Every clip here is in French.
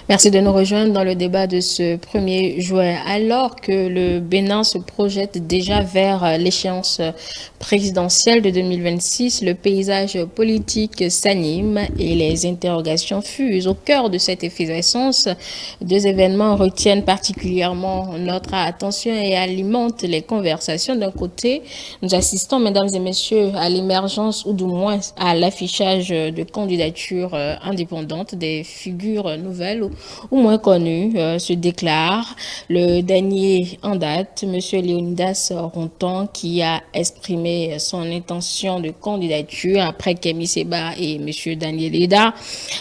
Merci de nous rejoindre dans le débat de ce 1er juin. Alors que le Bénin se projette déjà vers l'échéance présidentielle de 2026, le paysage politique s'anime et les interrogations fusent. Au cœur de cette effervescence, deux événements retiennent particulièrement notre attention et alimentent les conversations. D'un côté, nous assistons, mesdames et messieurs, à l'émergence ou du moins à l'affichage de candidatures indépendantes, des figures nouvelles ou moins connu, se déclare. Le dernier en date, M. Léonidas Rontan, qui a exprimé son intention de candidature après Kémy Séba et M. Daniel Eda.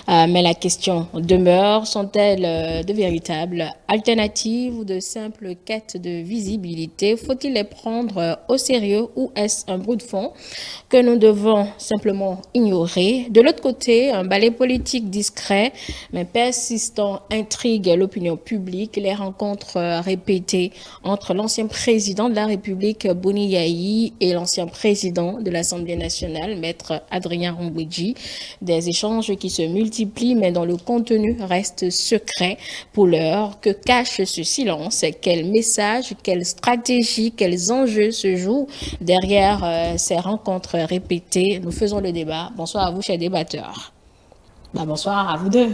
Mais la question demeure, sont-elles de véritables alternatives ou de simples quêtes de visibilité? Faut-il les prendre au sérieux ou est-ce un bruit de fond que nous devons simplement ignorer? De l'autre côté, un ballet politique discret mais persistant intrigue l'opinion publique. Les rencontres répétées entre l'ancien président de la République, Boni Yayi, et l'ancien président de l'Assemblée nationale, Maître Adrien Rongwedji. Des échanges qui se multiplient, mais dont le contenu reste secret pour l'heure. Que cache ce silence? Quel message, quelle stratégie, quels enjeux se jouent derrière ces rencontres répétées? Nous faisons le débat. Bonsoir à vous, chers débatteurs. Bonsoir à vous deux.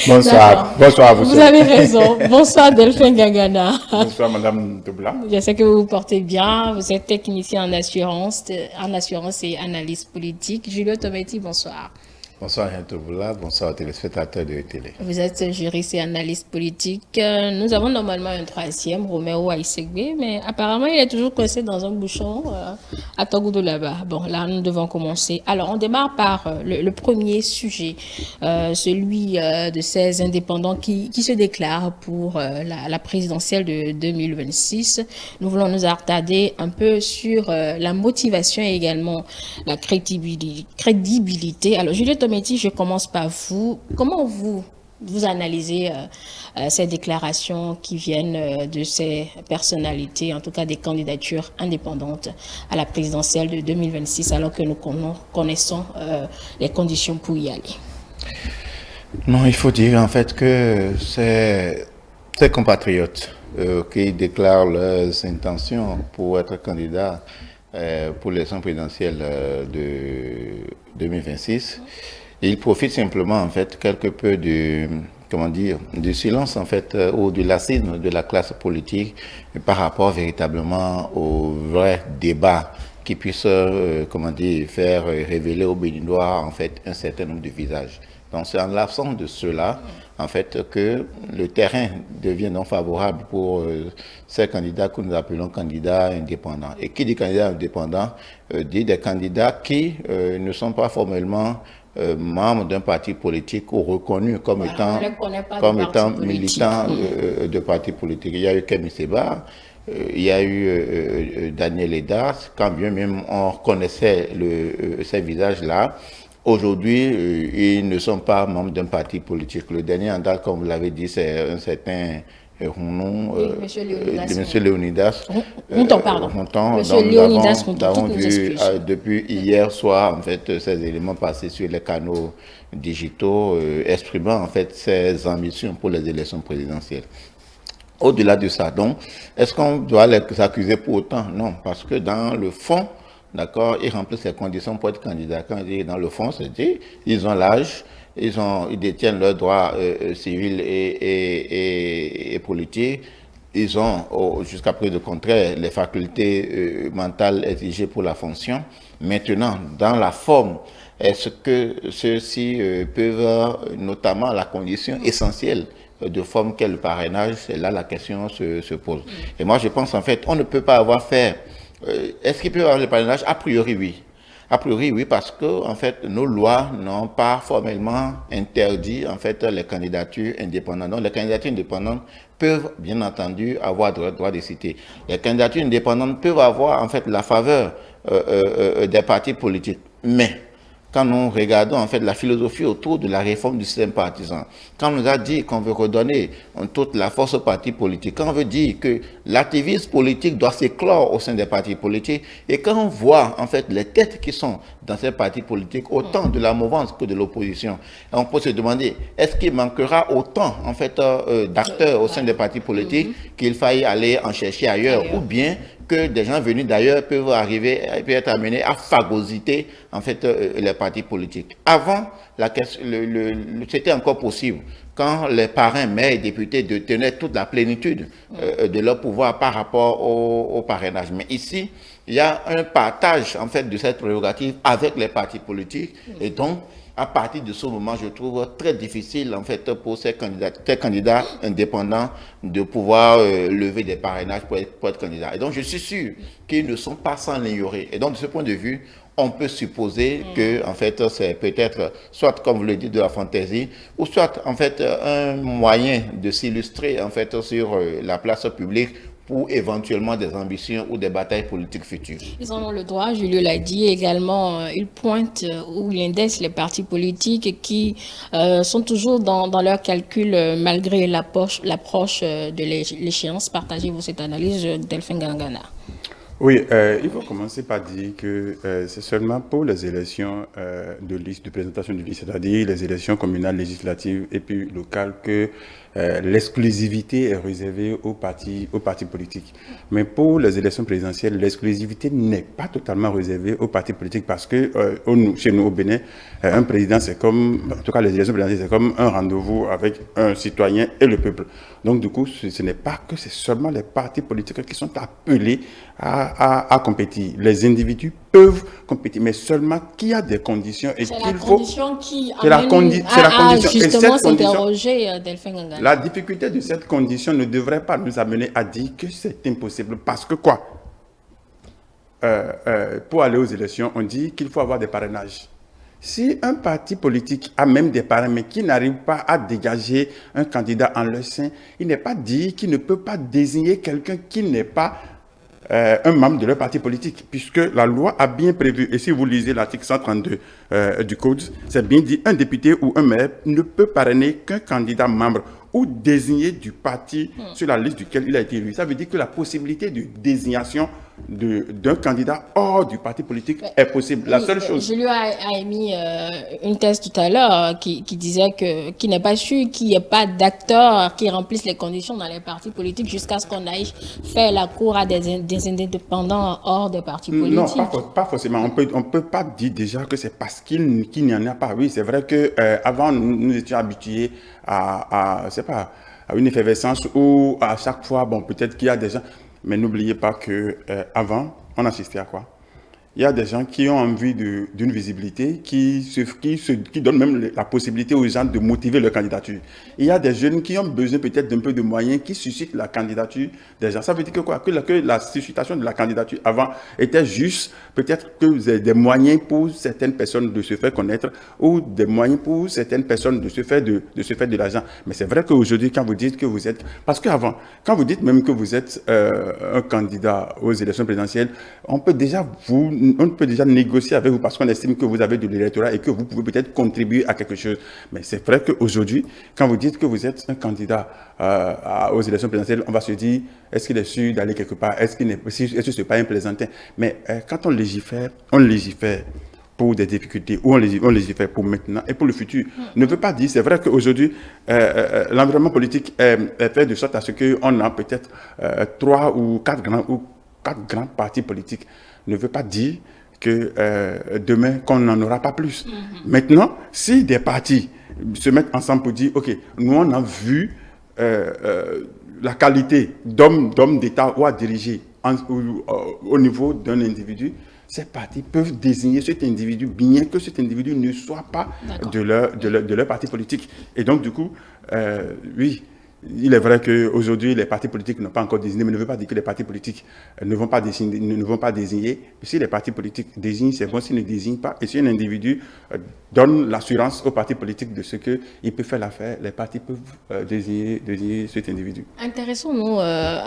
Bonsoir. Bonsoir à vous. Vous avez raison. Bonsoir Delphine Gagana. Bonsoir Madame Toubla. Je sais que vous vous portez bien. Vous êtes technicien en assurance et analyse politique. Julio Tometti, bonsoir. Bonsoir Jean Toubla, bonsoir aux téléspectateurs de télé. Vous êtes juriste et analyste politique. Nous avons normalement un troisième, Roméo Aïsegbe, mais apparemment il est toujours coincé dans un bouchon à Togoudou là-bas. Bon, là nous devons commencer. Alors on démarre par le premier sujet, celui de ces indépendants qui se déclarent pour la présidentielle de 2026. Nous voulons nous attarder un peu sur la motivation et également la crédibilité. Alors Julien Tometti, je commence par vous. Comment vous analysez ces déclarations qui viennent de ces personnalités, en tout cas des candidatures indépendantes à la présidentielle de 2026, alors que nous connaissons les conditions pour y aller? Non, il faut dire en fait que ces compatriotes qui déclarent leurs intentions pour être candidats pour l'élection présidentielle de 2026, ils profitent simplement en fait quelque peu du silence en fait ou du laxisme de la classe politique par rapport véritablement au vrai débat qui puisse faire révéler aux Béninois en fait un certain nombre de visages. Donc c'est en l'absence de cela en fait que le terrain devient non favorable pour ces candidats que nous appelons candidats indépendants. Et qui dit candidat indépendant dit des candidats qui ne sont pas formellement membres d'un parti politique ou reconnus comme étant militants de parti politique. Il y a eu Kémy Séba, il y a eu Daniel Eda, quand bien même on reconnaissait ces visages-là. Aujourd'hui, ils ne sont pas membres d'un parti politique. Le dernier en date, comme vous l'avez dit, c'est un certain Rounon, M. Léonidas. Rounon. Nous avons vu depuis hier soir, en fait, ces éléments passés sur les canaux digitaux, exprimant en fait ses ambitions pour les élections présidentielles. Au-delà de ça, donc, est-ce qu'on doit les accuser pour autant? Non, parce que dans le fond, d'accord, ils remplissent les conditions pour être candidats. Quand je dis dans le fond, c'est-à-dire ils ont l'âge, ils détiennent leurs droits civils et politiques, ils ont, jusqu'à preuve de contraire, les facultés mentales exigées pour la fonction. Maintenant, dans la forme, est-ce que ceux-ci peuvent, notamment la condition essentielle de forme qu'est le parrainage, c'est là la question se pose. Et moi, je pense en fait, on ne peut pas avoir fait. Est-ce qu'il peut y avoir le parrainage? A priori, oui. A priori, oui, parce que en fait, nos lois n'ont pas formellement interdit en fait les candidatures indépendantes. Donc, les candidatures indépendantes peuvent, bien entendu, avoir droit de citer. Les candidatures indépendantes peuvent avoir en fait la faveur des partis politiques. Mais quand nous regardons en fait la philosophie autour de la réforme du système partisan, quand on nous a dit qu'on veut redonner toute la force aux partis politiques, quand on veut dire que l'activisme politique doit s'éclore au sein des partis politiques, et quand on voit en fait les têtes qui sont dans ces partis politiques, autant de la mouvance que de l'opposition, on peut se demander, est-ce qu'il manquera autant en fait d'acteurs au sein des partis politiques qu'il faille aller en chercher ailleurs, ou bien que des gens venus d'ailleurs peuvent être amenés à phagocyter en fait les partis politiques. Avant, c'était encore possible quand les parrains, maires et députés tenaient toute la plénitude de leur pouvoir par rapport au parrainage. Mais ici, il y a un partage en fait de cette prérogative avec les partis politiques, et donc à partir de ce moment, je trouve très difficile en fait pour ces candidats indépendants de pouvoir lever des parrainages pour être candidats. Et donc je suis sûr qu'ils ne sont pas sans l'ignorer. Et donc de ce point de vue, on peut supposer que en fait c'est peut-être soit comme vous le dites de la fantaisie, ou soit en fait un moyen de s'illustrer en fait sur la place publique pour éventuellement des ambitions ou des batailles politiques futures. Ils en ont le droit, Julio l'a dit également, il pointe ou il indexe les partis politiques qui sont toujours dans leur calcul malgré l'approche de l'échéance. Partagez-vous cette analyse, Delphine Gangana? Oui, il faut commencer par dire que c'est seulement pour les élections de liste, de présentation de liste, c'est-à-dire les élections communales, législatives et puis locales, que l'exclusivité est réservée aux partis politiques. Mais pour les élections présidentielles, l'exclusivité n'est pas totalement réservée aux partis politiques parce que chez nous au Bénin, un président, c'est comme, en tout cas les élections présidentielles, c'est comme un rendez-vous avec un citoyen et le peuple. Donc du coup, ce n'est pas que c'est seulement les partis politiques qui sont appelés à compétir. Les individus peuvent compétir, mais seulement qu'il y a des conditions et qu'il faut... C'est la condition qui amène justement s'interroger, Delphine Gangana. La difficulté de cette condition ne devrait pas nous amener à dire que c'est impossible. Parce que quoi? Pour aller aux élections, on dit qu'il faut avoir des parrainages. Si un parti politique a même des parrains, mais qui n'arrive pas à dégager un candidat en leur sein, il n'est pas dit qu'il ne peut pas désigner quelqu'un qui n'est pas un membre de leur parti politique, puisque la loi a bien prévu, et si vous lisez l'article 132 du Code, c'est bien dit, un député ou un maire ne peut parrainer qu'un candidat membre ou désigné du parti sur la liste duquel il a été élu. Ça veut dire que la possibilité de désignation d'un candidat hors du parti politique est possible. La seule chose... Je lui ai émis une thèse tout à l'heure qui disait qu'il n'est pas sûr qu'il n'y ait pas d'acteurs qui remplissent les conditions dans les partis politiques jusqu'à ce qu'on aille faire la cour à des indépendants hors des partis politiques. Non, pas forcément. On peut pas dire déjà que c'est parce qu'il n'y en a pas. Oui, c'est vrai que avant nous étions habitués à une effervescence où à chaque fois, bon, peut-être qu'il y a des gens... Mais n'oubliez pas que avant, on assistait à quoi? Il y a des gens qui ont envie d'une visibilité, qui donnent même la possibilité aux gens de motiver leur candidature. Il y a des jeunes qui ont besoin peut-être d'un peu de moyens, qui suscitent la candidature des gens. Ça veut dire que quoi? Que la suscitation de la candidature avant était juste peut-être que des moyens pour certaines personnes de se faire connaître ou des moyens pour certaines personnes de se faire de l'argent. Mais c'est vrai qu'aujourd'hui, quand vous dites que vous êtes... Parce qu'avant, quand vous dites même que vous êtes un candidat aux élections présidentielles, on peut déjà négocier avec vous parce qu'on estime que vous avez de l'électorat et que vous pouvez peut-être contribuer à quelque chose. Mais c'est vrai qu'aujourd'hui, quand vous dites que vous êtes un candidat aux élections présidentielles, on va se dire, est-ce qu'il est sûr d'aller quelque part? Est-ce que ce n'est pas un plaisantin? Mais quand on légifère pour des difficultés, ou on légifère pour maintenant et pour le futur. Ne veut pas dire, c'est vrai qu'aujourd'hui, l'environnement politique est fait de sorte à ce qu'on a peut-être 3 ou 4 grands partis politiques. Ne veut pas dire que demain, qu'on n'en aura pas plus. Maintenant, si des partis se mettent ensemble pour dire, OK, nous on a vu la qualité d'homme d'État ou à diriger au niveau d'un individu, ces partis peuvent désigner cet individu, bien que cet individu ne soit pas de leur parti politique. Et donc, du coup, oui, il est vrai qu'aujourd'hui, les partis politiques n'ont pas encore désigné, mais ne veut pas dire que les partis politiques ne vont pas désigner. Si les partis politiques désignent, c'est bon. S'ils ne désignent pas, et si un individu donne l'assurance aux partis politiques de ce qu'il peut faire l'affaire, les partis peuvent désigner cet individu. Intéressons-nous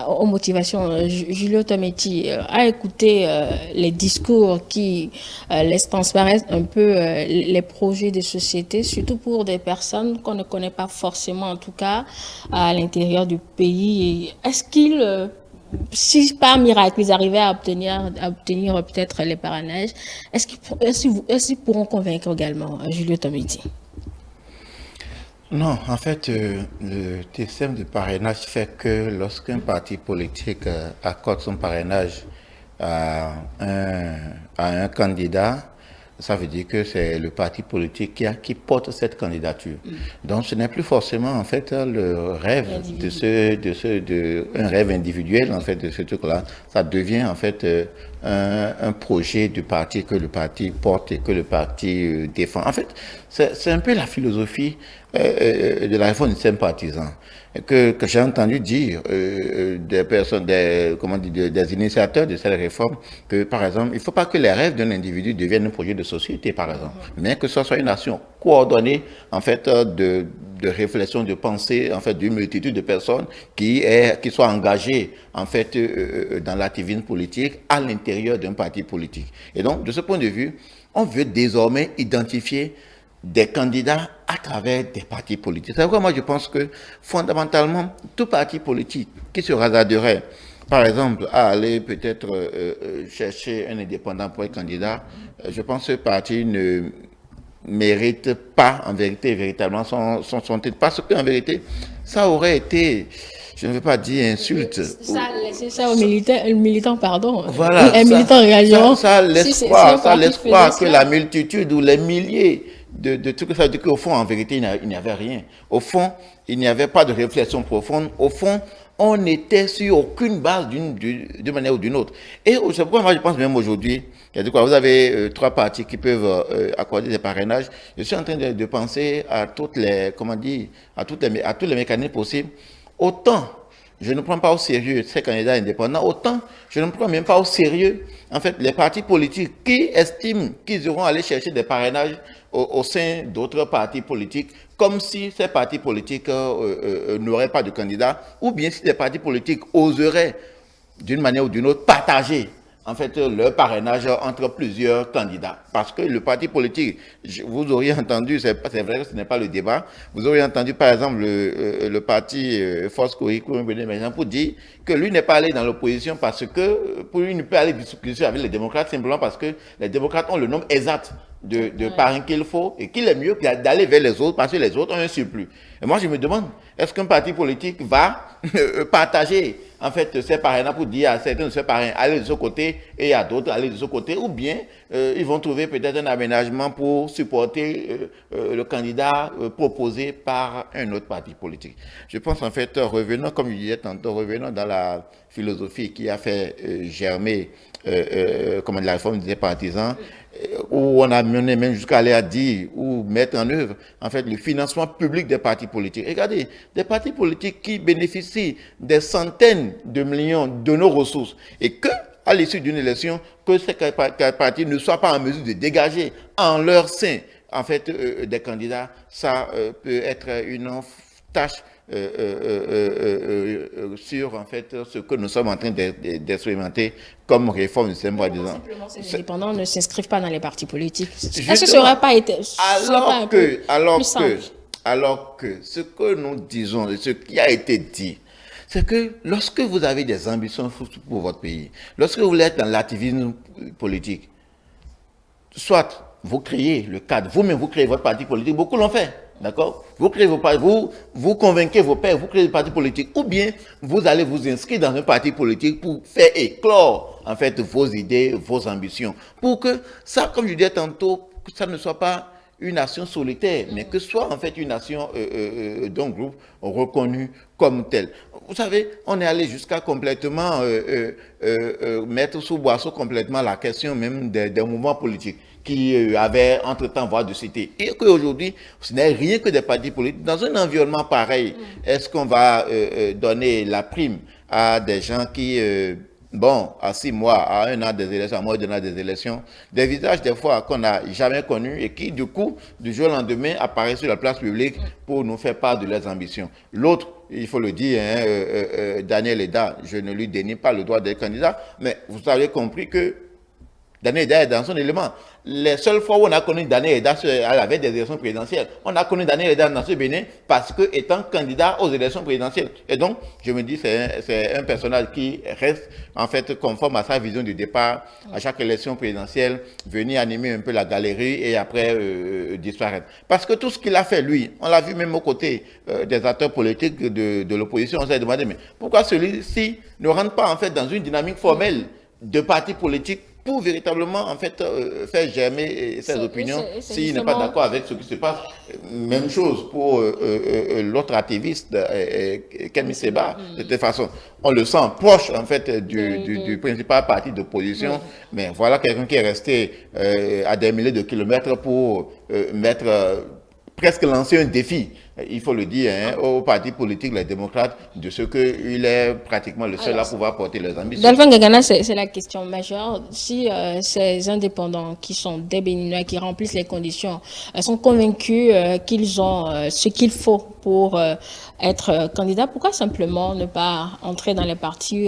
aux motivations. Julio Tometti a écouté les discours qui laissent transparaître un peu les projets de société, surtout pour des personnes qu'on ne connaît pas forcément, en tout cas, à l'intérieur du pays. Est-ce qu'ils, si par miracle ils arrivaient à obtenir peut-être les parrainages, est-ce qu'ils pourront convaincre également Julio Tometti? Non, en fait, le système de parrainage fait que lorsqu'un parti politique accorde son parrainage à un candidat, ça veut dire que c'est le parti politique qui porte cette candidature. Donc ce n'est plus forcément en fait le rêve un rêve individuel en fait de ce truc-là. Ça devient en fait un projet du parti que le parti porte et que le parti défend. En fait, c'est un peu la philosophie de la réforme du système partisan que j'ai entendu dire des personnes, des initiateurs de cette réforme, que par exemple, il ne faut pas que les rêves d'un individu deviennent un projet de société, par exemple, mais que ce soit une action coordonnée en fait de réflexion, de pensée en fait d'une multitude de personnes qui soient engagées en fait dans l'activisme politique à l'intérieur d'un parti politique. Et donc, de ce point de vue, on veut désormais identifier des candidats à travers des partis politiques. C'est pourquoi moi je pense que fondamentalement, tout parti politique qui se hasarderait, par exemple, à aller peut-être chercher un indépendant pour être candidat, je pense que ce parti ne mérite pas en vérité, véritablement son titre. Parce qu'en vérité, ça aurait été, je ne veux pas dire insulte. C'est ça au militant, pardon. Voilà. Un militant réagissant. Ça l'espoir que la multitude ou les milliers de tout ça, qu'au fond, en vérité, il n'y avait rien. Au fond, il n'y avait pas de réflexion profonde. Au fond, on n'était sur aucune base d'une manière ou d'une autre. Et c'est pourquoi moi, je pense même aujourd'hui, vous avez trois partis qui peuvent accorder des parrainages. Je suis en train de penser à toutes les, comment dire, à tous les mécanismes possibles. Autant je ne prends pas au sérieux ces candidats indépendants, autant je ne prends même pas au sérieux, en fait, les partis politiques qui estiment qu'ils iront aller chercher des parrainages au sein d'autres partis politiques, comme si ces partis politiques n'auraient pas de candidats, ou bien si les partis politiques oseraient, d'une manière ou d'une autre, partager en fait leur parrainage entre plusieurs candidats. Parce que le parti politique, vous auriez entendu, c'est vrai que ce n'est pas le débat, vous auriez entendu par exemple le parti Force Koïko pour dire que lui n'est pas allé dans l'opposition parce que pour lui il ne peut aller discuter avec les démocrates simplement parce que les démocrates ont le nombre exact de parrains qu'il faut et qu'il est mieux d'aller vers les autres parce que les autres ont un surplus. Et moi je me demande, est-ce qu'un parti politique va partager en fait ces parrains pour dire à certains de ces parrains allez de ce côté et à d'autres allez de ce côté, ou bien ils vont trouver peut-être un aménagement pour supporter le candidat proposé par un autre parti politique. Je pense en fait, revenons, comme je disais tantôt, revenons dans la philosophie qui a fait germer la réforme des partisans, où on a mené même jusqu'à aller à dire ou mettre en œuvre en fait le financement public des partis politiques. Regardez, des partis politiques qui bénéficient des centaines de millions de nos ressources et que à l'issue d'une élection, que ces partis ne soient pas en mesure de dégager en leur sein en fait des candidats, ça peut être une tâche sur en fait ce que nous sommes en train d'expérimenter comme réforme du système par exemple. Simplement, ces indépendants ne s'inscrivent pas dans les partis politiques. Est-ce que ça n'aurait pas été alors que ce que nous disons, ce qui a été dit, c'est que lorsque vous avez des ambitions pour votre pays, lorsque vous êtes dans l'activisme politique, soit vous créez le cadre, vous-même vous créez votre parti politique, beaucoup l'ont fait, d'accord? Vous créez vos partis, vous convainquez vos pairs, vous créez des partis politiques, ou bien vous allez vous inscrire dans un parti politique pour faire éclore en fait vos idées, vos ambitions, pour que ça, comme je disais tantôt, que ça ne soit pas une action solitaire, mais que soit en fait une action d'un groupe reconnu comme tel. Vous savez, on est allé jusqu'à complètement mettre sous boisseau complètement la question même des mouvements politiques, qui avaient entre-temps voix de cité. Et qu'aujourd'hui, ce n'est rien que des partis politiques. Dans un environnement pareil, est-ce qu'on va donner la prime à des gens qui, bon, à 6 mois, à 1 an des élections, à moins d'un an des élections, des visages des fois qu'on n'a jamais connus et qui, du coup, du jour au lendemain, apparaissent sur la place publique pour nous faire part de leurs ambitions. L'autre, il faut le dire, Daniel Eda, je ne lui dénie pas le droit d'être candidat, mais vous avez compris que Daniel Eda est dans son élément. Les seules fois où on a connu Daniel Eda à la veille des élections présidentielles, on a connu Daniel Eda dans ce Bénin parce que étant candidat aux élections présidentielles. Et donc, je me dis, c'est un personnage qui reste en fait conforme à sa vision du départ, à chaque élection présidentielle, venir animer un peu la galerie et après disparaître. Parce que tout ce qu'il a fait, lui, on l'a vu même aux côtés des acteurs politiques de l'opposition, on s'est demandé, mais pourquoi celui-ci ne rentre pas en fait dans une dynamique formelle de parti politique pour véritablement en fait faire germer ses opinions s'il n'est pas d'accord avec ce qui se passe. Même chose pour l'autre activiste Kemi Seba. De toute façon, on le sent proche en fait du principal parti d'opposition, mais voilà quelqu'un qui est resté à des milliers de kilomètres pour presque lancer un défi, il faut le dire, aux partis politiques, les démocrates, de ce qu'il est pratiquement le seul à pouvoir porter les ambitions. Dalphin Gagana, c'est la question majeure. Si ces indépendants qui sont des Béninois, qui remplissent les conditions, sont convaincus qu'ils ont ce qu'il faut pour être candidats, pourquoi simplement ne pas entrer dans les partis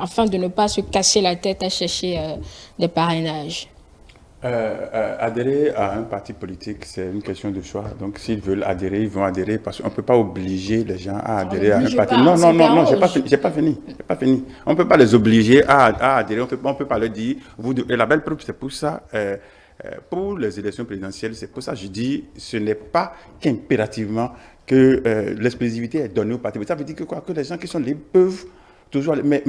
afin de ne pas se casser la tête à chercher des parrainages? Adhérer à un parti politique, c'est une question de choix. Donc, s'ils veulent adhérer, ils vont adhérer parce qu'on ne peut pas obliger les gens à adhérer à un parti. Non, j'ai pas fini. On ne peut pas les obliger à adhérer. On ne peut pas leur dire. Et la belle preuve, c'est pour ça. Pour les élections présidentielles, c'est pour ça que je dis, ce n'est pas qu'impérativement que l'exclusivité est donnée au parti. Ça veut dire que quoi, que les gens qui sont libres peuvent toujours, mais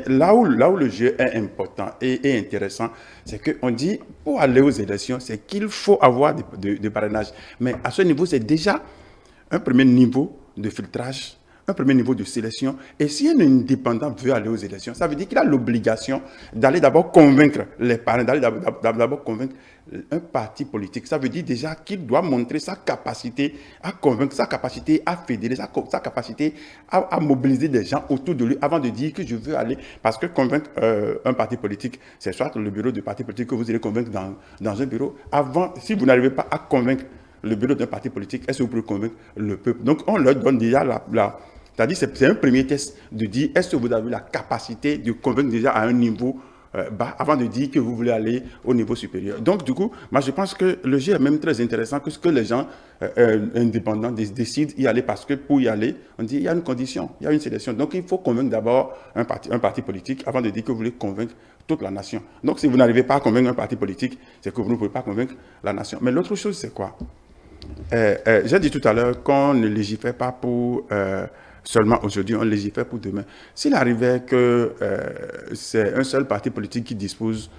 là où le jeu est important et intéressant, c'est qu'on dit, pour aller aux élections, c'est qu'il faut avoir des parrainages. Mais à ce niveau, c'est déjà un premier niveau de filtrage, un premier niveau de sélection. Et si un indépendant veut aller aux élections, ça veut dire qu'il a l'obligation d'aller d'abord convaincre les parrains, d'aller d'abord convaincre un parti politique. Ça veut dire déjà qu'il doit montrer sa capacité à convaincre, sa capacité à fédérer, sa capacité à mobiliser des gens autour de lui avant de dire que je veux aller. Parce que convaincre un parti politique, c'est soit le bureau de parti politique que vous allez convaincre dans un bureau. Avant, si vous n'arrivez pas à convaincre le bureau d'un parti politique, est-ce que vous pouvez convaincre le peuple? Donc on leur donne déjà c'est-à-dire c'est un premier test de dire est-ce que vous avez la capacité de convaincre déjà à un niveau bas avant de dire que vous voulez aller au niveau supérieur. Donc du coup, moi je pense que le jeu est même très intéressant que ce que les gens indépendants décident d'y aller parce que pour y aller, on dit il y a une condition, il y a une sélection. Donc il faut convaincre d'abord un parti politique avant de dire que vous voulez convaincre toute la nation. Donc si vous n'arrivez pas à convaincre un parti politique, c'est que vous ne pouvez pas convaincre la nation. Mais l'autre chose c'est quoi? J'ai dit tout à l'heure qu'on ne légifère pas pour seulement aujourd'hui, on légifère pour demain. S'il arrivait que c'est un seul parti politique qui dispose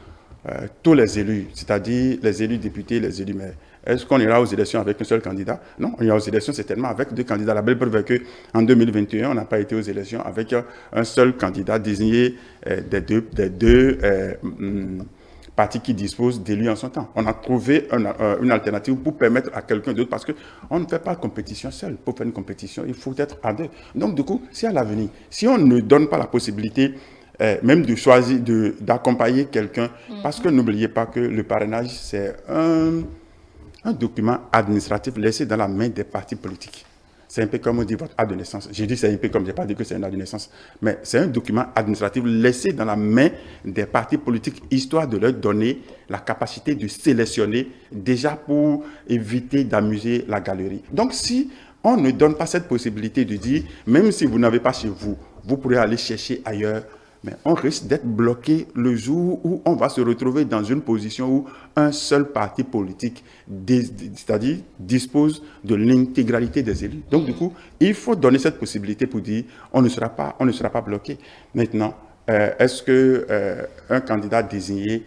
tous les élus, c'est-à-dire les élus députés, les élus maires, est-ce qu'on ira aux élections avec un seul candidat? Non, on ira aux élections certainement avec 2 candidats. La belle preuve est qu'en 2021, on n'a pas été aux élections avec un seul candidat désigné des deux parti qui dispose d'élus en son temps. On a trouvé une alternative pour permettre à quelqu'un d'autre, parce qu'on ne fait pas compétition seul. Pour faire une compétition, il faut être à 2. Donc, du coup, si à l'avenir, si on ne donne pas la possibilité même de choisir, d'accompagner quelqu'un, parce que n'oubliez pas que le parrainage, c'est un document administratif laissé dans la main des partis politiques. C'est un peu comme on dit votre acte de naissance. J'ai dit c'est un peu comme, je n'ai pas dit que c'est un acte de naissance. Mais c'est un document administratif laissé dans la main des partis politiques, histoire de leur donner la capacité de sélectionner, déjà pour éviter d'amuser la galerie. Donc si on ne donne pas cette possibilité de dire, même si vous n'avez pas chez vous, vous pourrez aller chercher ailleurs, mais on risque d'être bloqué le jour où on va se retrouver dans une position où un seul parti politique, c'est-à-dire dispose de l'intégralité des élus. Donc du coup, il faut donner cette possibilité pour dire on ne sera pas bloqué. Maintenant, est-ce qu'un candidat désigné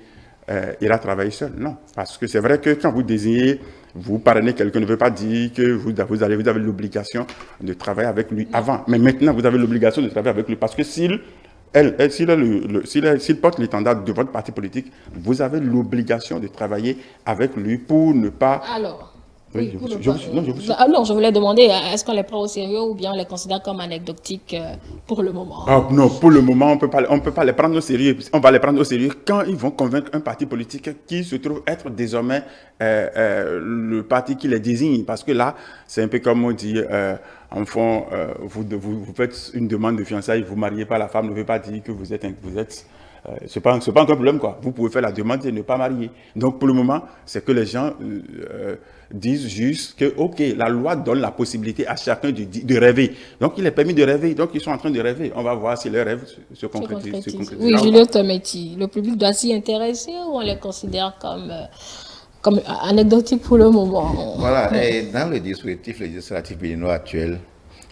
ira travailler seul? Non, parce que c'est vrai que quand vous désignez, vous parrainez quelqu'un, ne veut pas dire que vous avez l'obligation de travailler avec lui avant. Mais maintenant, vous avez l'obligation de travailler avec lui, parce que s'il s'il porte l'étendard de votre parti politique, vous avez l'obligation de travailler avec lui pour ne pas... Alors, Oui, oui, non, je vous suis. non, je voulais demander, est-ce qu'on les prend au sérieux ou bien on les considère comme anecdotiques pour le moment? Ah, non, pour le moment, on peut pas les prendre au sérieux. On va les prendre au sérieux quand ils vont convaincre un parti politique qui se trouve être désormais le parti qui les désigne. Parce que là, c'est un peu comme on dit, enfant, vous faites une demande de fiançailles, vous ne mariez pas, la femme ne veut pas dire que vous êtes c'est pas un problème, quoi. Vous pouvez faire la demande et ne pas marier. Donc, pour le moment, c'est que les gens disent juste que, OK, la loi donne la possibilité à chacun de rêver. Donc, il est permis de rêver. Donc, ils sont en train de rêver. On va voir si leurs rêves se concrétisent. Oui, Julio Tometti, le public doit s'y intéresser ou on les considère comme anecdotiques pour le moment? Voilà, et dans le dispositif législatif béninois actuel,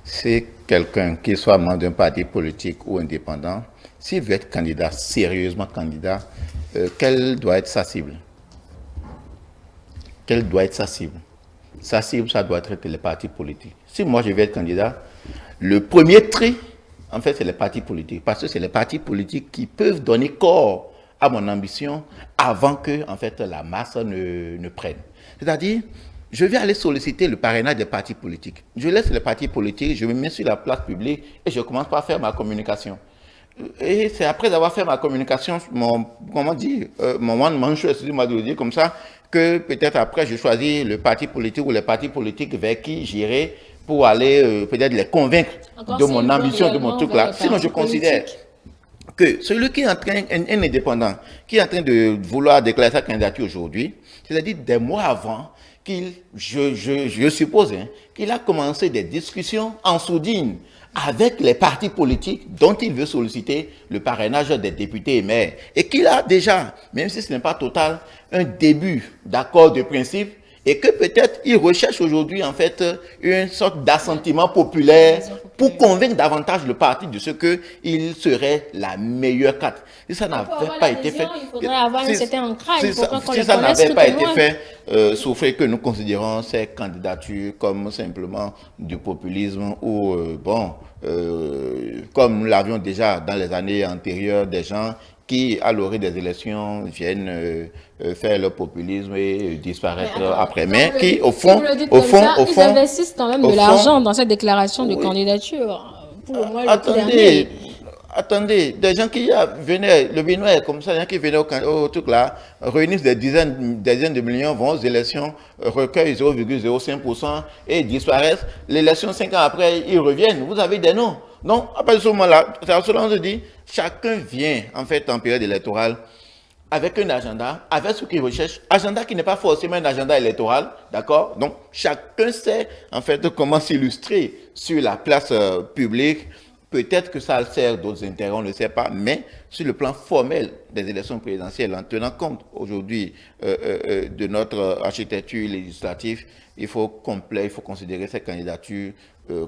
c'est quelqu'un qui soit membre d'un parti politique ou indépendant, s'il veut être candidat, sérieusement candidat, quelle doit être sa cible? Quelle doit être sa cible? Sa cible, ça doit être les partis politiques. Si moi je vais être candidat, le premier tri, en fait, c'est les partis politiques. Parce que c'est les partis politiques qui peuvent donner corps à mon ambition avant que, en fait, la masse ne prenne. C'est-à-dire, je vais aller solliciter le parrainage des partis politiques. Je laisse les partis politiques, je me mets sur la place publique et je commence par faire ma communication. Et c'est après avoir fait ma communication, mon one-man show, excusez-moi de le dire comme ça, que peut-être après je choisis le parti politique ou les partis politiques vers qui j'irai pour aller peut-être les convaincre de mon ambition, de mon truc là. Sinon, je considère que celui qui est en train, un indépendant, qui est en train de vouloir déclarer sa candidature aujourd'hui, c'est-à-dire des mois avant, je suppose, qu'il a commencé des discussions en sourdine avec les partis politiques dont il veut solliciter le parrainage des députés et maires. Et qu'il a déjà, même si ce n'est pas total, un début d'accord de principe et que peut-être il recherche aujourd'hui en fait une sorte d'assentiment populaire pour convaincre davantage le parti de ce qu'il serait la meilleure carte. Si ça n'avait pas été fait, il faudrait avoir un certain ancrage. Si ça n'avait pas été fait, sauf que nous considérons ces candidatures comme simplement du populisme ou comme nous l'avions déjà dans les années antérieures, des gens qui, à l'orée des élections, viennent faire leur populisme et disparaître après. Mais qui, au fond, ils investissent quand même de l'argent dans cette déclaration de candidature. Pour le moins, attendez, des gens qui venaient, le Bénin est comme ça, des gens qui venaient au truc là, réunissent des dizaines de millions, vont aux élections, recueillent 0,05% et disparaissent. L'élection, 5 ans après, ils reviennent. Vous avez des noms. Donc, à partir de ce moment-là, c'est à cela qu'on se dit, chacun vient, en fait, en période électorale, avec un agenda, avec ce qu'il recherche, agenda qui n'est pas forcément un agenda électoral, d'accord? Donc, chacun sait, en fait, comment s'illustrer sur la place publique. Peut-être que ça sert d'autres intérêts, on ne le sait pas, mais sur le plan formel des élections présidentielles, en tenant compte aujourd'hui de notre architecture législative, il faut considérer ces candidatures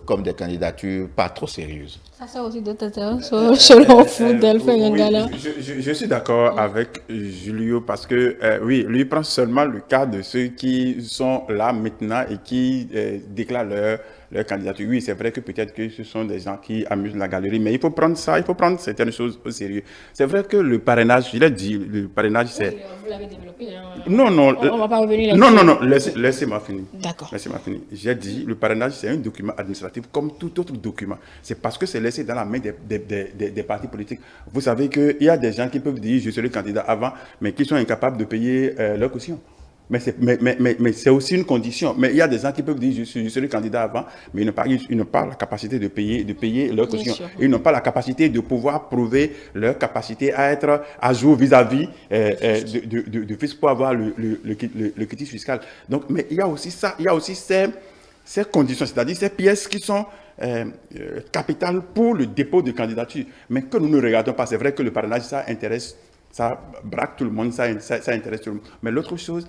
comme des candidatures pas trop sérieuses. Ça sert aussi d'autres intérêts, selon vous, Delphin Yangala. Je suis d'accord avec Julio parce que, oui, lui prend seulement le cas de ceux qui sont là maintenant et qui déclarent leur candidature. Oui, c'est vrai que peut-être que ce sont des gens qui amusent la galerie, mais il faut prendre certaines choses au sérieux. C'est vrai que le parrainage, je l'ai dit, le parrainage, c'est... Oui, vous l'avez développé. Hein. Non. On va pas revenir là-dessus. Non, laissez-moi finir. D'accord. Laissez-moi finir. J'ai dit, le parrainage, c'est un document administratif comme tout autre document. C'est parce que c'est laissé dans la main des partis politiques. Vous savez qu'il y a des gens qui peuvent dire, je serai candidat avant, mais qui sont incapables de payer leur caution. Mais c'est aussi une condition. Mais il y a des gens qui peuvent dire je serai candidat avant, mais ils n'ont pas la capacité de payer leur caution. Ils n'ont pas la capacité de pouvoir prouver leur capacité à être à jour vis-à-vis de fisc pour avoir le quitus fiscal. Donc, mais il y a aussi ça, il y a aussi ces conditions, c'est-à-dire ces pièces qui sont capitales pour le dépôt de candidature, mais que nous ne regardons pas. C'est vrai que le parrainage, ça intéresse. Ça braque tout le monde, ça intéresse tout le monde. Mais l'autre chose,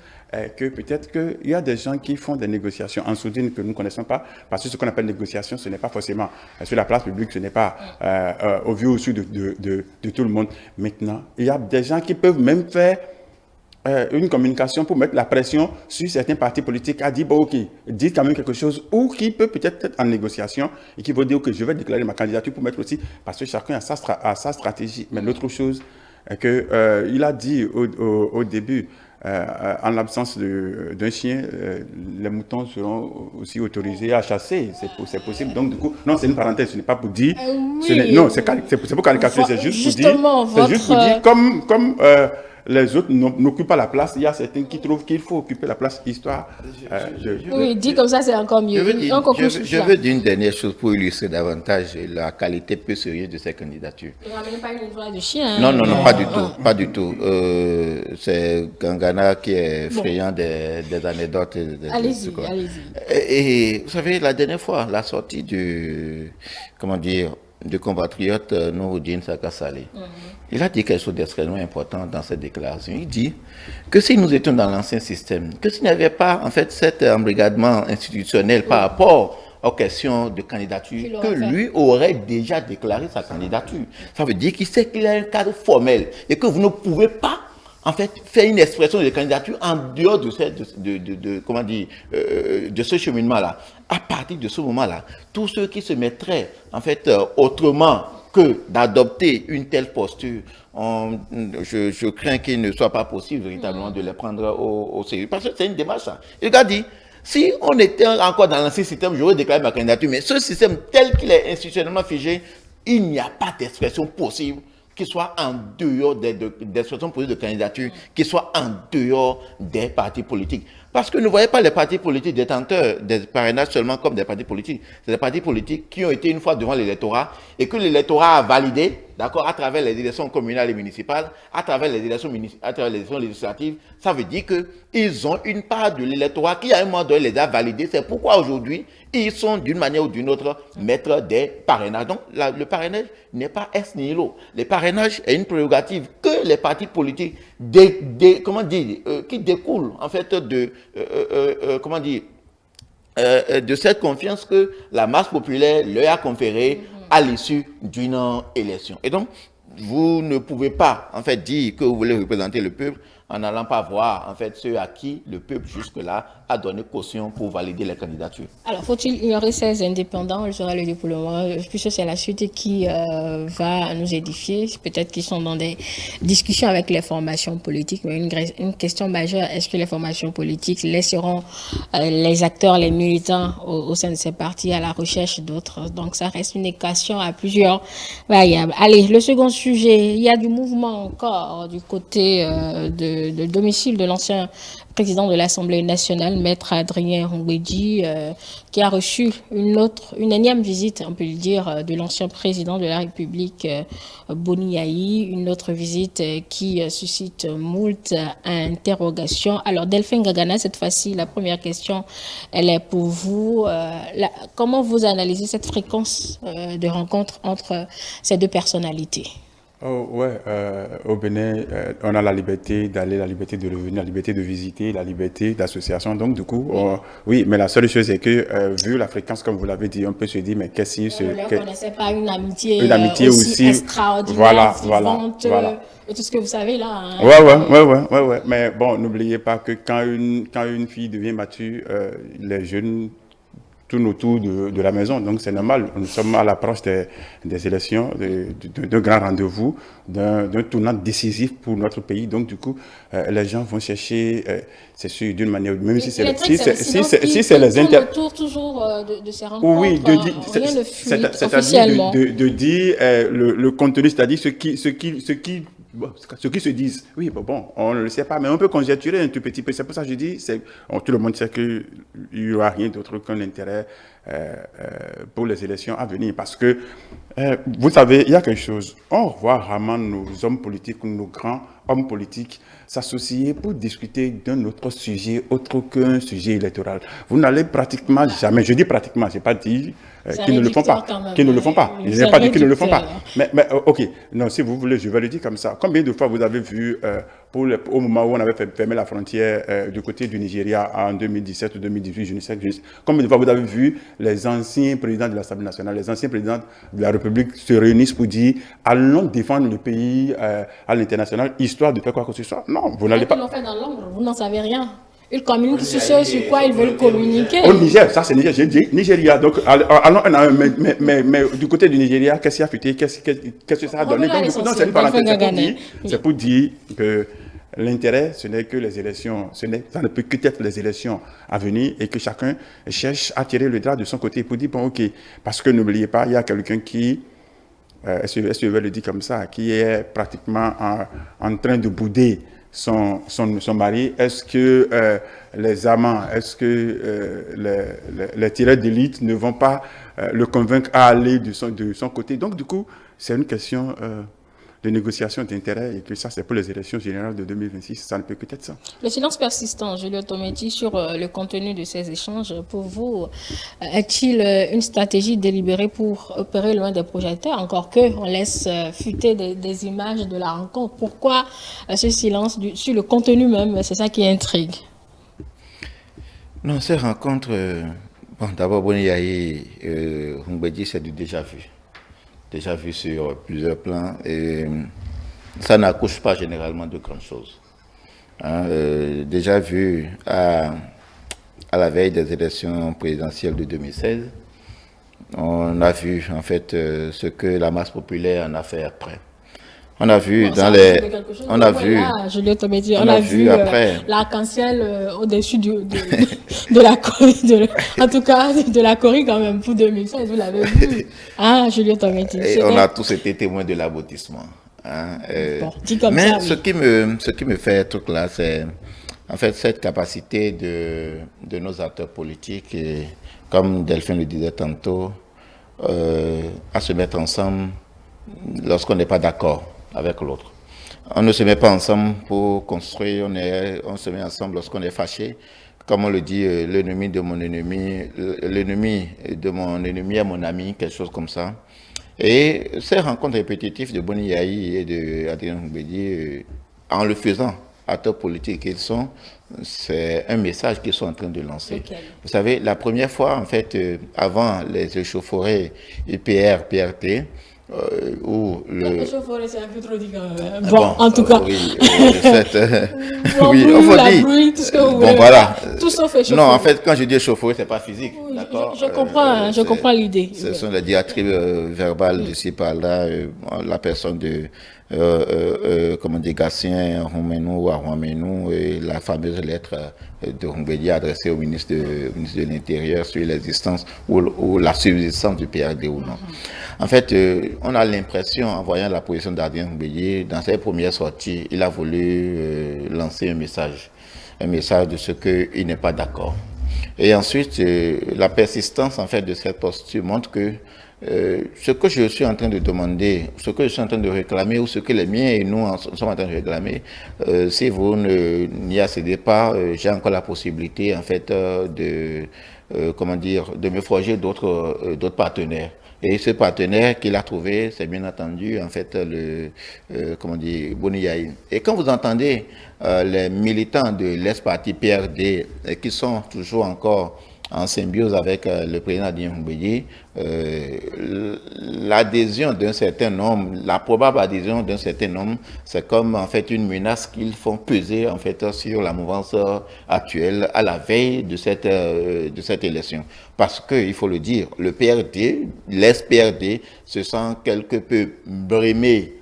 que peut-être qu'il y a des gens qui font des négociations en sourdine que nous ne connaissons pas, parce que ce qu'on appelle négociation, ce n'est pas forcément sur la place publique, ce n'est pas au vu au-dessus de tout le monde. Maintenant, il y a des gens qui peuvent même faire une communication pour mettre la pression sur certains partis politiques à dire, bon, ok, dites quand même quelque chose, ou qui peut peut-être être en négociation et qui vont dire, ok, je vais déclarer ma candidature pour mettre aussi, parce que chacun a sa stratégie. Mais l'autre chose, il a dit au début, en l'absence d'un chien, les moutons seront aussi autorisés à chasser. C'est possible. Donc, du coup, non, c'est une parenthèse. Ce n'est pas pour dire. Oui. Non, c'est pour caricaturer. C'est juste pour dire, comme les autres n'occupent pas la place, il y a certains qui trouvent qu'il faut occuper la place, histoire. Oui, dit comme ça, c'est encore mieux. Je veux dire une dernière chose pour illustrer davantage la qualité peu sérieuse de ces candidatures. Il ne ramène pas une histoire de chien. Non, pas du tout. Pas du tout. C'est Gangana qui est friand des anecdotes. Allez-y. Et vous savez, la dernière fois, la sortie du compatriote Nouroudine Sakassali, il a dit quelque chose d'extrêmement important dans cette déclaration. Il dit que si nous étions dans l'ancien système, que s'il n'y avait pas en fait cet embrigadement institutionnel par rapport aux questions de candidature, que lui aurait déjà déclaré sa candidature. Ça veut dire qu'il sait qu'il y a un cadre formel et que vous ne pouvez pas en fait faire une expression de candidature en dehors de ce cheminement-là. À partir de ce moment-là, tous ceux qui se mettraient en fait autrement que d'adopter une telle posture, je crains qu'il ne soit pas possible véritablement de les prendre au sérieux. Parce que c'est une démarche. Ça. Et le gars dit, si on était encore dans l'ancien système, j'aurais déclaré ma candidature. Mais ce système tel qu'il est institutionnellement figé, il n'y a pas d'expression possible qui soit en dehors des expressions possibles de candidature, qui soit en dehors des partis politiques. Parce que ne voyez pas les partis politiques détenteurs des parrainages seulement comme des partis politiques. C'est des partis politiques qui ont été une fois devant l'électorat et que l'électorat a validé, d'accord, à travers les élections communales et municipales, à travers les élections législatives. Ça veut dire qu'ils ont une part de l'électorat qui, à un moment donné, les a validés. C'est pourquoi aujourd'hui, ils sont d'une manière ou d'une autre maîtres des parrainages. Donc, le parrainage n'est pas ex nihilo. Le parrainage est une prérogative que les partis politiques qui découlent en fait de cette confiance que la masse populaire leur a conférée à l'issue d'une élection. Et donc, vous ne pouvez pas en fait dire que vous voulez représenter le peuple en n'allant pas voir en fait ceux à qui le peuple jusque-là a donné caution pour valider les candidatures. Alors, faut-il ignorer ces indépendants? Je serai le dire pour le moment, puisque c'est la suite qui va nous édifier. Peut-être qu'ils sont dans des discussions avec les formations politiques, mais une question majeure, est-ce que les formations politiques laisseront les acteurs, les militants au sein de ces partis à la recherche d'autres? Donc, ça reste une équation à plusieurs variables. Allez, le second sujet, il y a du mouvement encore du côté de domicile de l'ancien président de l'Assemblée nationale, Maître Adrien Ngouedji, qui a reçu une énième visite, on peut le dire, de l'ancien président de la République, Boni Yayi, une autre visite qui suscite moult interrogations. Alors, Delphine Gagana, cette fois-ci, la première question, elle est pour vous. Comment vous analysez cette fréquence de rencontres entre ces deux personnalités? Oh, ouais, au Bénin, on a la liberté d'aller, la liberté de revenir, la liberté de visiter, la liberté d'association. Donc, du coup, oui, mais la seule chose, c'est que, vu la fréquence, comme vous l'avez dit, on peut se dire, mais qu'est-ce qu'il se... On ne connaissait pas une amitié aussi extraordinaire, vivante, et tout ce que vous savez là. Hein. Ouais. Mais bon, n'oubliez pas que quand une fille devient mature, les jeunes tourne autour de la maison. Donc c'est normal, nous sommes à l'approche des élections, d'un grand rendez-vous, d'un tournant décisif pour notre pays. Donc du coup, les gens vont chercher, c'est sûr, d'une manière, même si c'est les intérêts. Autour toujours de ces rencontres. Oui, c'est-à-dire de dire le contenu, c'est-à-dire ce qui se disent. Oui, bon, on ne le sait pas, mais on peut conjecturer un tout petit peu. C'est pour ça que je dis, tout le monde sait qu'il n'y aura rien d'autre qu'un intérêt pour les élections à venir. Parce que, vous savez, il y a quelque chose. On voit rarement nos hommes politiques, nos grands hommes politiques s'associer pour discuter d'un autre sujet autre qu'un sujet électoral. Vous n'allez pratiquement jamais, je dis pratiquement, je n'ai pas dit qu'ils ne le font pas. Qu'ils ne le font pas. Je n'ai pas dit qu'ils ne le font pas. Mais ok, non, si vous voulez, je vais le dire comme ça. Combien de fois vous avez vu au moment où on avait fermé la frontière du côté du Nigeria en 2017 ou 2018, je ne sais plus. Comme une fois, vous avez vu, les anciens présidents de l'Assemblée nationale, les anciens présidents de la République se réunissent pour dire allons défendre le pays à l'international, histoire de faire quoi que ce soit. Non, vous n'allez pas. Ils l'ont fait dans l'ombre, vous n'en savez rien. Ils communiquent sur ce sur quoi ils veulent communiquer. Au Niger, ça c'est Niger, j'ai dit Nigeria. Donc, allons, mais du côté du Nigeria, qu'est-ce qu'il y a fuité, qu'est-ce que ça a donné? Donc, du coup, non, c'est une parenthèse, c'est pour dire que l'intérêt, ce n'est que les élections, ça ne peut que être les élections à venir et que chacun cherche à tirer le drap de son côté pour dire, bon, ok, parce que n'oubliez pas, il y a quelqu'un qui, est-ce que je vais le dire comme ça, qui est pratiquement en train de bouder son mari. Est-ce que les amants, est-ce que les tireurs d'élite ne vont pas le convaincre à aller de son côté? Donc, du coup, c'est une question de négociation d'intérêt et que ça, c'est pour les élections générales de 2026. Ça ne peut que être ça. Le silence persistant, Julio Tometti, sur le contenu de ces échanges, pour vous, est-il une stratégie délibérée pour opérer loin des projecteurs, encore qu'on laisse fuiter des images de la rencontre? Pourquoi ce silence sur le contenu même? C'est ça qui intrigue. Non, ces rencontres, bon, d'abord, Boni Yayi, Humbedi, c'est du déjà vu. Déjà vu sur plusieurs plans, et ça n'accouche pas généralement de grandes choses. Hein, déjà vu à la veille des élections présidentielles de 2016, on a vu en fait ce que la masse populaire en a fait après. On a vu dans les... On a vu... Julio Tometti, on a vu après l'arc-en-ciel au-dessus de la Corée, en tout cas de la Corée quand même, pour 2016, vous l'avez vu. Ah, Julio Tometti. Et on a tous été témoins de l'aboutissement. Hein, bon, dit comme mais ça, oui. ce qui me fait truc là, c'est en fait cette capacité de nos acteurs politiques, et, comme Delphine le disait tantôt, à se mettre ensemble lorsqu'on n'est pas d'accord avec l'autre. On ne se met pas ensemble pour construire, on se met ensemble lorsqu'on est fâché. Comme on le dit, l'ennemi de mon ennemi est mon ami, quelque chose comme ça. Et ces rencontres répétitives de Boni Yayi et de Adrien Humbedi, en le faisant, acteurs politiques qu'ils sont, c'est un message qu'ils sont en train de lancer. Okay. Vous savez, la première fois, en fait, avant les échauffourées IPR, PRT, où le... c'est un peu trop dit quand même. Bon, en tout cas. Oui, oui, on faut dire. Bruit, tout ce que vous bon, voulez. Voilà. Tout sauf échauffourée. Non, en fait, quand je dis échauffourée, c'est pas physique. Oui, d'accord. Je comprends l'idée. Ce sont les diatribes verbales de ci par là. La personne de comment dire, Gatien Roumenou ou Aroumenou, et la fameuse lettre de Humbedi adressée au ministre de l'Intérieur sur l'existence ou la subsistance du PRD ou non. En fait, on a l'impression, en voyant la position d'Adrien Humbedi, dans ses premières sorties, il a voulu lancer un message de ce qu'il n'est pas d'accord. Et ensuite, la persistance en fait de cette posture montre que ce que je suis en train de demander, ce que je suis en train de réclamer, ou ce que les miens et nous sommes en train de réclamer, si vous n'y accédez pas, j'ai encore la possibilité en fait de me forger d'autres partenaires. Et ce partenaire qu'il a trouvé, c'est bien entendu, en fait, Boni Yayi. Et quand vous entendez les militants de l'ex-parti PRD qui sont toujours encore en symbiose avec le président Adrien Humbedi, l'adhésion d'un certain nombre, la probable adhésion d'un certain nombre, c'est comme en fait une menace qu'ils font peser en fait sur la mouvance actuelle à la veille de cette élection. Parce que, il faut le dire, le PRD, l'ex-PRD, se sent quelque peu brimé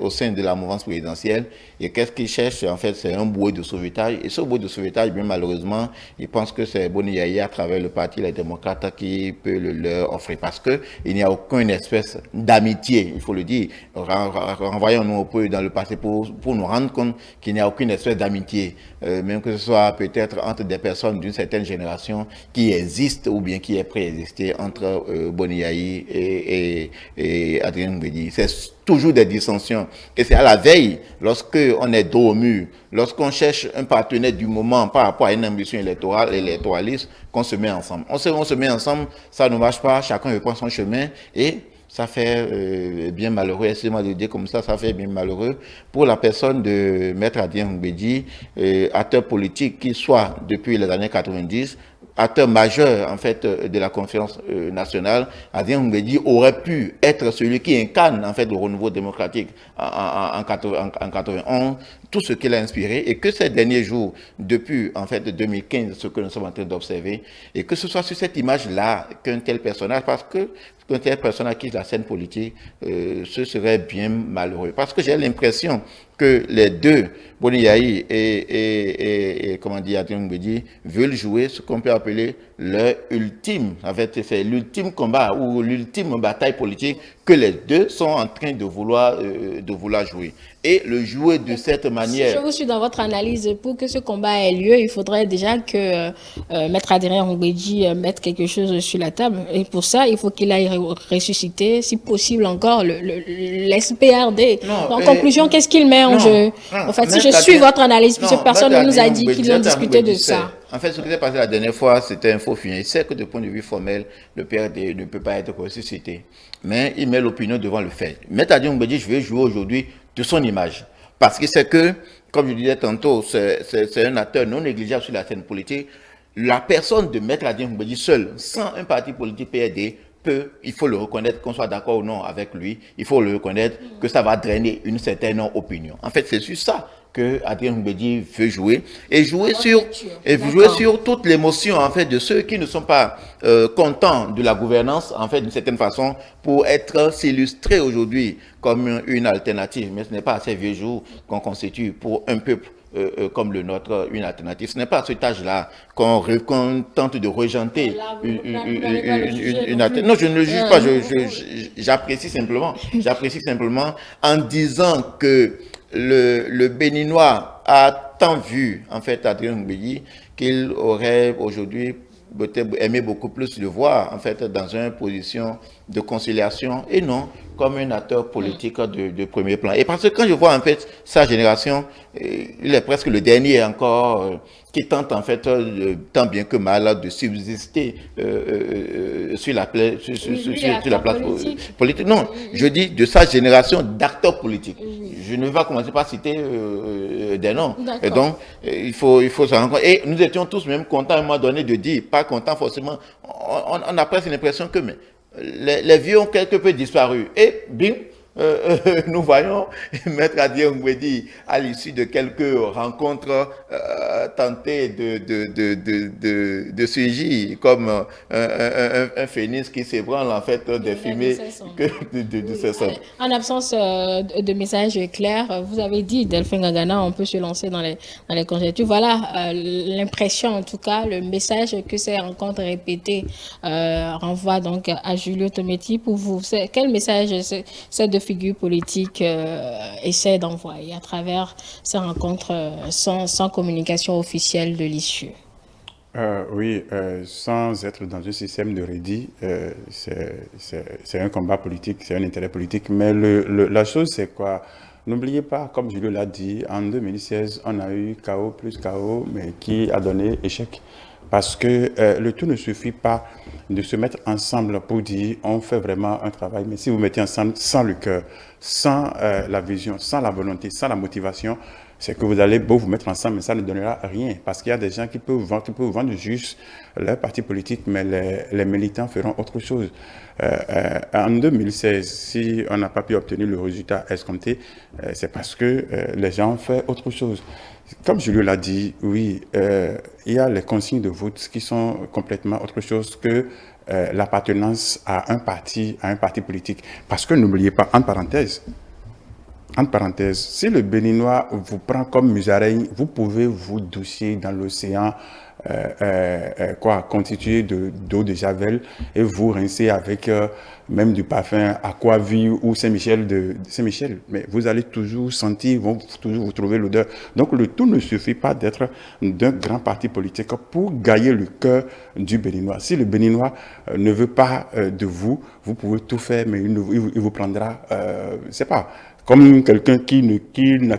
au sein de la mouvance présidentielle. Et qu'est-ce qu'ils cherchent? En fait, c'est un bouée de sauvetage. Et ce bouée de sauvetage, bien malheureusement, ils pensent que c'est Boni Yayi à travers le parti Les Démocrates qui peut le leur offrir. Parce qu'il n'y a aucune espèce d'amitié, il faut le dire. Renvoyons-nous un peu dans le passé pour nous rendre compte qu'il n'y a aucune espèce d'amitié, même que ce soit peut-être entre des personnes d'une certaine génération qui existent ou bien qui est préexisté entre Boni Yayi et Adrien Humbedi. C'est toujours des dissensions. Et c'est à la veille, lorsqu'on est dos au mur, lorsqu'on cherche un partenaire du moment par rapport à une ambition électoraliste, qu'on se met ensemble. On se met ensemble, ça ne marche pas, chacun reprend son chemin et ça fait bien malheureux, excusez-moi de dire comme ça fait bien malheureux pour la personne de Maître Adrien Mbedi, acteur politique qui soit depuis les années 90, acteur majeur en fait de la conférence nationale. Adrien Mbedi aurait pu être celui qui incarne en fait le renouveau démocratique en 91, tout ce qu'il a inspiré, et que ces derniers jours, depuis en fait 2015, ce que nous sommes en train d'observer, et que ce soit sur cette image-là qu'un tel personnage, parce que qu'un tel personnage quitte la scène politique, ce serait bien malheureux. Parce que j'ai l'impression que les deux, Boni Yahi et comment dire, Adrien Mbedi, veulent jouer ce qu'on peut appeler leur ultime, en fait, c'est l'ultime combat ou l'ultime bataille politique que les deux sont en train de vouloir jouer. Et le jouer de cette manière... Si je vous suis dans votre analyse, pour que ce combat ait lieu, il faudrait déjà que Maître Adrien Mbedi mette quelque chose sur la table. Et pour ça, il faut qu'il aille ressusciter, si possible encore, l'SPRD. En conclusion, qu'est-ce qu'il met en jeu? En fait, si je suis votre analyse, puisque personne ne nous a dit qu'ils ont discuté de ça. En fait, ce qui s'est passé la dernière fois, c'était un faux fini. Il sait que de point de vue formel, le PRD ne peut pas être ressuscité. Mais il met l'opinion devant le fait. Maître Adrien Mbedi, je vais jouer aujourd'hui de son image. Parce que c'est que, comme je disais tantôt, c'est un acteur non négligeable sur la scène politique. La personne de Maître Adrien Mbedi seul, sans un parti politique PRD, il faut le reconnaître, qu'on soit d'accord ou non avec lui, il faut le reconnaître que ça va drainer une certaine opinion. En fait, c'est sur ça que Adrien Mbedi veut jouer, et jouer sur toute l'émotion en fait de ceux qui ne sont pas contents de la gouvernance en fait d'une certaine façon, pour s'illustrer aujourd'hui comme une alternative. Mais ce n'est pas à ces vieux jours qu'on constitue pour un peuple comme le nôtre une alternative. Ce n'est pas à cet âge-là qu'on tente de regenter une alternative. Non, je ne le juge pas, j'apprécie simplement en disant que le Béninois a tant vu en fait Adrien Mbedi qu'il aurait aujourd'hui peut-être aimé beaucoup plus le voir en fait dans une position de conciliation et non comme un acteur politique de premier plan. Et parce que quand je vois en fait sa génération, il est presque le dernier encore qui tente en fait tant bien que mal de subsister sur la place politique. Non, je dis de sa génération d'acteurs politiques. Je ne vais pas commencer par citer des noms. Et donc, il faut s'en rendre compte. Et nous étions tous même contents à un moment donné de dire, pas contents forcément, on a presque l'impression que les vieux ont quelque peu disparu. Et bim, nous voyons Maître Adrien Mbedi à l'issue de quelques rencontres tenter de surgir comme un phénix qui s'ébranle en fait des fumées de ses cendres. En absence de messages clairs, vous avez dit, Delphine Gagana, on peut se lancer dans les conjectures. Voilà l'impression, en tout cas, le message que ces rencontres répétées renvoient donc à Julio Tometti. Pour vous, quel message ces deux figures politiques essaient d'envoyer à travers ces rencontres sans communication officielle de l'issue? Oui, sans être dans un système de rédit, c'est un combat politique, c'est un intérêt politique. Mais la chose, c'est quoi? N'oubliez pas, comme Julio l'a dit, en 2016, on a eu chaos plus chaos, mais qui a donné échec. Parce que le tout ne suffit pas de se mettre ensemble pour dire on fait vraiment un travail. Mais si vous mettez ensemble sans le cœur, sans la vision, sans la volonté, sans la motivation, c'est que vous allez beau vous mettre ensemble, mais ça ne donnera rien. Parce qu'il y a des gens qui peuvent vendre juste leur parti politique, mais les militants feront autre chose. En 2016, si on n'a pas pu obtenir le résultat escompté, c'est parce que les gens ont fait autre chose. Comme Julio l'a dit, oui, il y a les consignes de vote qui sont complètement autre chose que l'appartenance à un parti politique. Parce que n'oubliez pas, entre parenthèses, si le Béninois vous prend comme musaraigne, vous pouvez vous doucher dans l'océan constitué d'eau de Javel et vous rincer avec même du parfum Aquavie ou Saint-Michel mais vous allez toujours sentir, toujours vous trouver l'odeur. Donc le tout ne suffit pas d'être d'un grand parti politique pour gagner le cœur du Béninois. Si le Béninois ne veut pas de vous, vous pouvez tout faire, mais il vous prendra, c'est pas comme quelqu'un qui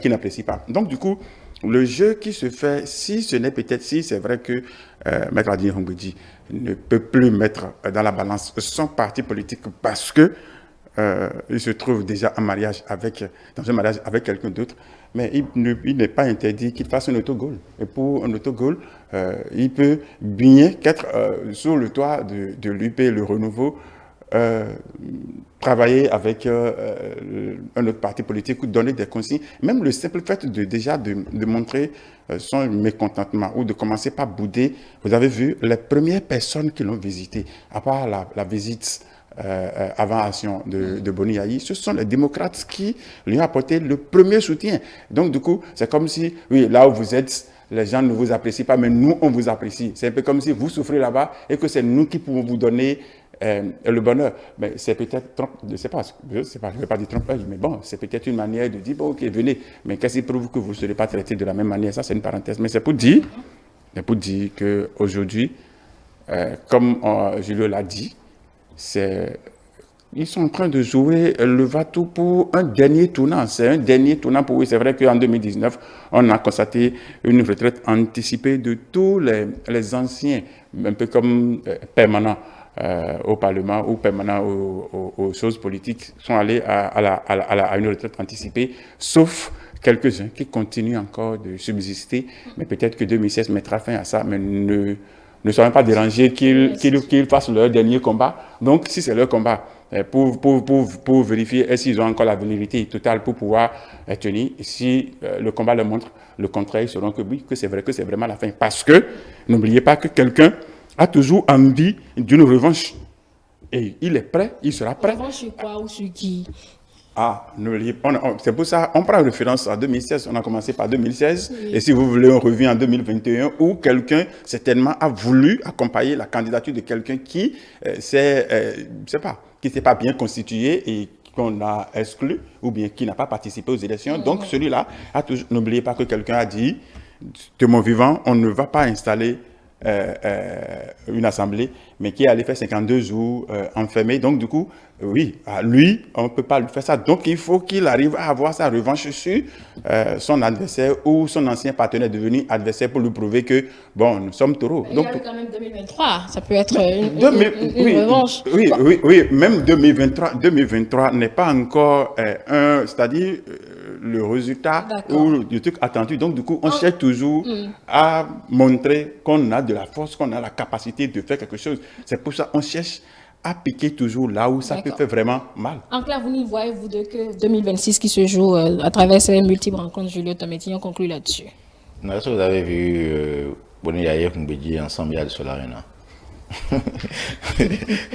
n'apprécie pas. Donc du coup, le jeu qui se fait, si c'est vrai que Maître Adrien Mbedi ne peut plus mettre dans la balance son parti politique parce que il se trouve déjà en mariage dans un mariage avec quelqu'un d'autre, mais il n'est pas interdit qu'il fasse un autogol. Et pour un autogol, il peut bien qu'être sur le toit de l'UP, le renouveau, travailler avec un autre parti politique ou donner des consignes. Même le simple fait de montrer son mécontentement ou de commencer par bouder. Vous avez vu les premières personnes qui l'ont visité, à part la visite avant Action de Boni Yayi, ce sont les démocrates qui lui ont apporté le premier soutien. Donc du coup, c'est comme si, oui, là où vous êtes, les gens ne vous apprécient pas, mais nous, on vous apprécie. C'est un peu comme si vous souffrez là-bas et que c'est nous qui pouvons vous donner le bonheur. Mais c'est peut-être, je ne sais pas, je ne vais pas dire trompeuse, mais bon, c'est peut-être une manière de dire, bon, ok, venez, mais qu'est-ce qui prouve que vous ne serez pas traité de la même manière? Ça, c'est une parenthèse. Mais c'est pour dire qu'aujourd'hui, comme Julio l'a dit, ils sont en train de jouer le va-tout pour un dernier tournant. C'est un dernier tournant pour eux. C'est vrai qu'en 2019, on a constaté une retraite anticipée de tous les anciens, un peu comme permanents au Parlement ou permanents aux choses politiques, sont allés à une retraite anticipée, sauf quelques-uns qui continuent encore de subsister. Mais peut-être que 2016 mettra fin à ça, mais ne soient pas dérangés qu'ils fassent leur dernier combat. Donc, si c'est leur combat, pour vérifier s'ils ont encore la validité totale pour pouvoir tenir, si le combat leur montre le contraire, ils sauront que oui, que c'est vrai, que c'est vraiment la fin. Parce que, n'oubliez pas que quelqu'un a toujours envie d'une revanche. Et il est prêt, il sera prêt. Revanche sur quoi ou sur qui? Ah, c'est pour ça, on prend référence à 2016, on a commencé par 2016, oui. Et si vous voulez, on revient en 2021, où quelqu'un, certainement, a voulu accompagner la candidature de quelqu'un qui s'est pas bien constitué et qu'on a exclu, ou bien qui n'a pas participé aux élections. Donc, celui-là, n'oubliez pas que quelqu'un a dit, de mon vivant, on ne va pas installer une assemblée, mais qui allait faire 52 jours enfermé. Donc, du coup, oui, à lui, on ne peut pas lui faire ça. Donc, il faut qu'il arrive à avoir sa revanche sur son adversaire ou son ancien partenaire devenu adversaire pour lui prouver que, bon, nous sommes taureaux. Donc, il y a quand même 2023, ça peut être une revanche. Oui, même 2023 n'est pas encore c'est-à-dire le résultat ou le truc attendu. Donc, du coup, on cherche toujours à montrer qu'on a de la force, qu'on a la capacité de faire quelque chose. C'est pour ça qu'on cherche à piquer toujours là où ça peut faire vraiment mal. En clair, vous n'y voyez-vous que 2026 qui se joue à travers ces multiples rencontres, Julio Tometti, on conclut là-dessus. Est-ce que vous avez vu Boni Yayi Mbedji ensemble à Solarina?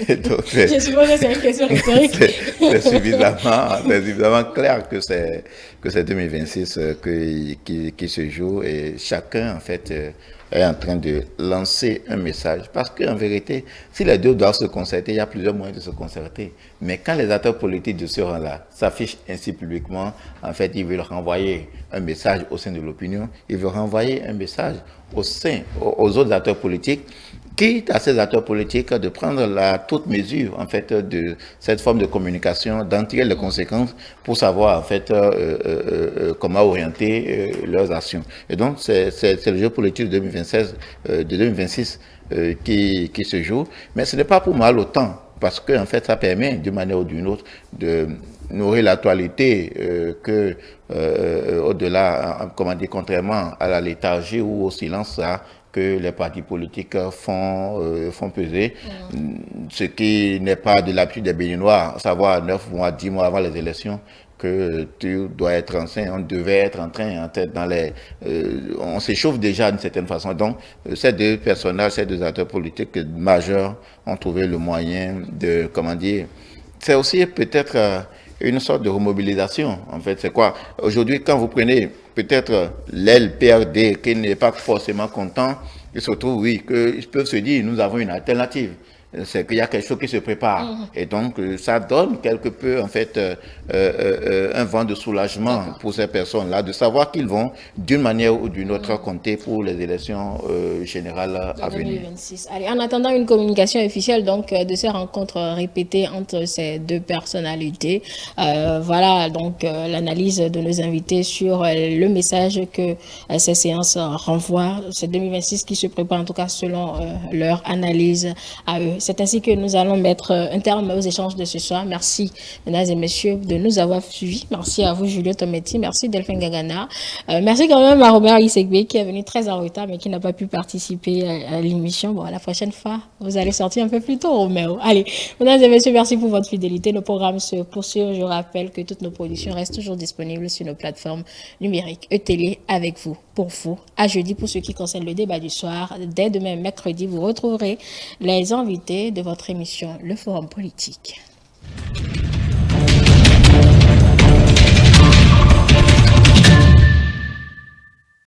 Je suppose que c'est une question rhétorique. C'est suffisamment clair que c'est 2026 qui se joue et chacun en fait est en train de lancer un message. Parce qu'en vérité, si les deux doivent se concerter, il y a plusieurs moyens de se concerter. Mais quand les acteurs politiques de ce rang-là s'affichent ainsi publiquement, en fait, ils veulent renvoyer un message au sein de l'opinion, ils veulent renvoyer un message aux autres acteurs politiques, quitte à ces acteurs politiques de prendre toute mesure en fait de cette forme de communication, d'en tirer les conséquences pour savoir en fait comment orienter leurs actions. Et donc c'est le jeu politique de 2026 qui se joue, mais ce n'est pas pour mal autant parce que en fait ça permet d'une manière ou d'une autre de nourrir l'actualité que au-delà, comment dire, contrairement à la léthargie ou au silence que les partis politiques font peser, ce qui n'est pas de l'habitude des Béninois, savoir 9 mois, 10 mois avant les élections, que tu dois être enceint, on devait être en train, on s'échauffe déjà d'une certaine façon. Donc, ces deux personnages, ces deux acteurs politiques majeurs ont trouvé le moyen de, comment dire, c'est aussi peut-être une sorte de remobilisation, en fait. C'est quoi? Aujourd'hui, quand vous prenez peut-être l'aile PRD qui n'est pas forcément content, il se trouve, oui, qu'ils peuvent se dire, nous avons une alternative. C'est qu'il y a quelque chose qui se prépare. Et donc, ça donne quelque peu, en fait, un vent de soulagement pour ces personnes-là, de savoir qu'ils vont, d'une manière ou d'une autre, compter pour les élections générales à venir. 2026. Allez, en attendant une communication officielle, donc, de ces rencontres répétées entre ces deux personnalités, voilà, donc, l'analyse de nos invités sur le message que ces séances renvoient. C'est 2026 qui se prépare, en tout cas, selon leur analyse à eux. c'est ainsi que nous allons mettre un terme aux échanges de ce soir. Merci, mesdames et messieurs, de nous avoir suivis. Merci à vous, Julio Tometti. Merci, Delphine Gagana. Merci quand même à Robert Isegbe qui est venu très en retard, mais qui n'a pas pu participer à l'émission. Bon, la prochaine fois, vous allez sortir un peu plus tôt, Roméo. Allez, mesdames et messieurs, merci pour votre fidélité. Nos programmes se poursuivent. Je rappelle que toutes nos productions restent toujours disponibles sur nos plateformes numériques e-télé avec vous, pour vous. À jeudi, pour ce qui concerne le débat du soir. Dès demain, mercredi, vous retrouverez les invités de votre émission, le Forum politique.